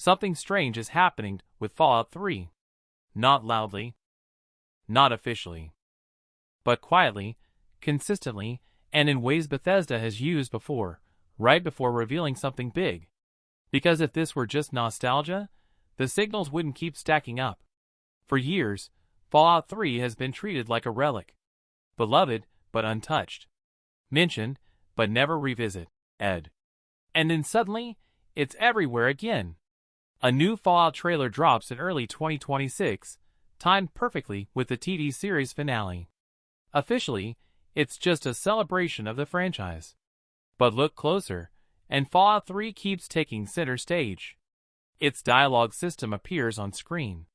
Something strange is happening with Fallout 3. Not loudly, not officially, but quietly, consistently, and in ways Bethesda has used before, right before revealing something big. Because if this were just nostalgia, the signals wouldn't keep stacking up. For years, Fallout 3 has been treated like a relic. Beloved, but untouched. Mentioned, but never revisit. Ed. And then suddenly, it's everywhere again. A new Fallout trailer drops in early 2026, timed perfectly with the TV series finale. Officially, it's just a celebration of the franchise. But look closer, and Fallout 3 keeps taking center stage. Its dialogue system appears on screen.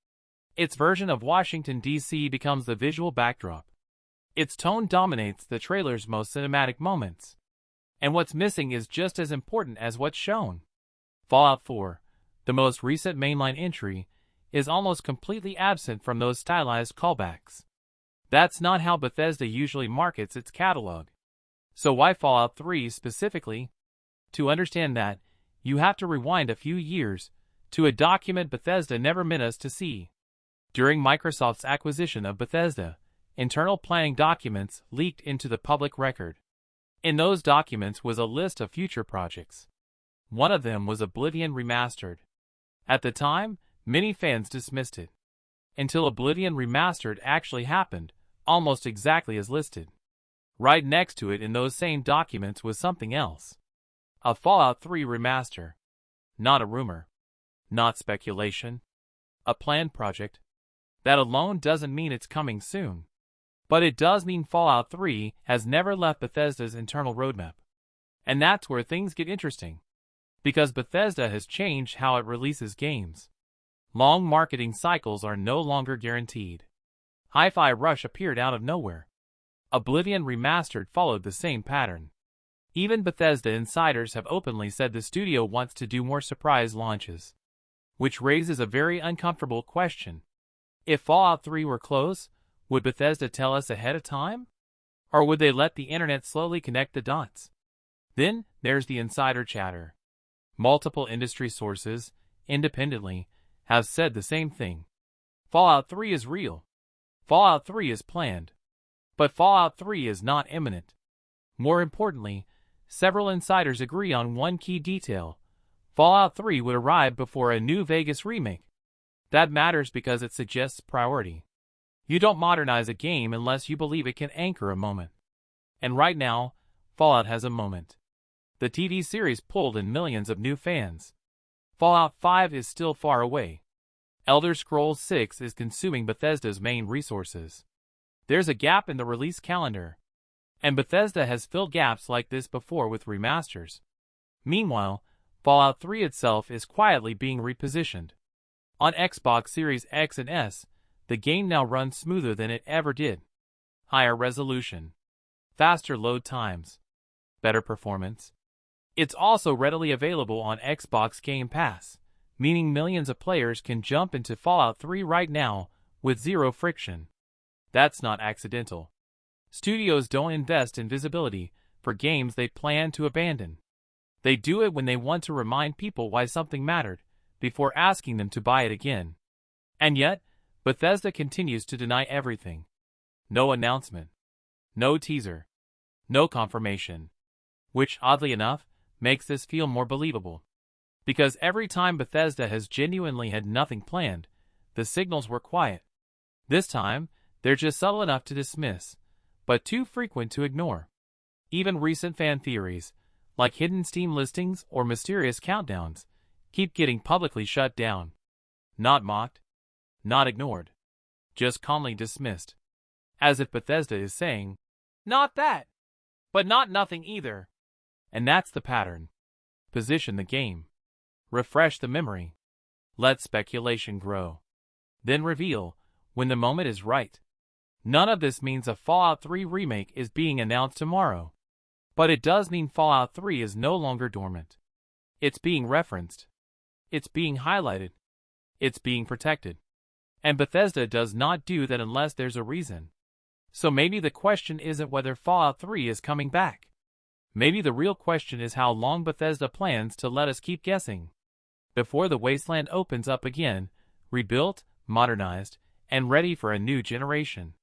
Its version of Washington, D.C. becomes the visual backdrop. Its tone dominates the trailer's most cinematic moments. And what's missing is just as important as what's shown. Fallout 4, the most recent mainline entry, is almost completely absent from those stylized callbacks. That's not how Bethesda usually markets its catalog. So why Fallout 3 specifically? To understand that, you have to rewind a few years to a document Bethesda never meant us to see. During Microsoft's acquisition of Bethesda, internal planning documents leaked into the public record. In those documents was a list of future projects. One of them was Oblivion Remastered. At the time, many fans dismissed it. Until Oblivion Remastered actually happened, almost exactly as listed. Right next to it in those same documents was something else. A Fallout 3 remaster. Not a rumor. Not speculation. A planned project. That alone doesn't mean it's coming soon. But it does mean Fallout 3 has never left Bethesda's internal roadmap. And that's where things get interesting. Because Bethesda has changed how it releases games. Long marketing cycles are no longer guaranteed. Hi-Fi Rush appeared out of nowhere. Oblivion Remastered followed the same pattern. Even Bethesda insiders have openly said the studio wants to do more surprise launches. Which raises a very uncomfortable question. If Fallout 3 were close, would Bethesda tell us ahead of time? Or would they let the internet slowly connect the dots? Then, there's the insider chatter. Multiple industry sources, independently, have said the same thing. Fallout 3 is real. Fallout 3 is planned. But Fallout 3 is not imminent. More importantly, several insiders agree on one key detail. Fallout 3 would arrive before a New Vegas remake. That matters because it suggests priority. You don't modernize a game unless you believe it can anchor a moment. And right now, Fallout has a moment. The TV series pulled in millions of new fans. Fallout 5 is still far away. Elder Scrolls 6 is consuming Bethesda's main resources. There's a gap in the release calendar. And Bethesda has filled gaps like this before with remasters. Meanwhile, Fallout 3 itself is quietly being repositioned. On Xbox Series X and S, the game now runs smoother than it ever did. Higher resolution. Faster load times. Better performance. It's also readily available on Xbox Game Pass, meaning millions of players can jump into Fallout 3 right now with zero friction. That's not accidental. Studios don't invest in visibility for games they plan to abandon. They do it when they want to remind people why something mattered, before asking them to buy it again. And yet, Bethesda continues to deny everything. No announcement. No teaser. No confirmation. Which, oddly enough, makes this feel more believable. Because every time Bethesda has genuinely had nothing planned, the signals were quiet. This time, they're just subtle enough to dismiss, but too frequent to ignore. Even recent fan theories, like hidden Steam listings or mysterious countdowns, keep getting publicly shut down. Not mocked. Not ignored. Just calmly dismissed. As if Bethesda is saying, not that, but not nothing either. And that's the pattern. Position the game. Refresh the memory. Let speculation grow. Then reveal, when the moment is right. None of this means a Fallout 3 remake is being announced tomorrow. But it does mean Fallout 3 is no longer dormant. It's being referenced. It's being highlighted. It's being protected. And Bethesda does not do that unless there's a reason. So maybe the question isn't whether Fallout 3 is coming back. Maybe the real question is how long Bethesda plans to let us keep guessing. before the wasteland opens up again, rebuilt, modernized, and ready for a new generation.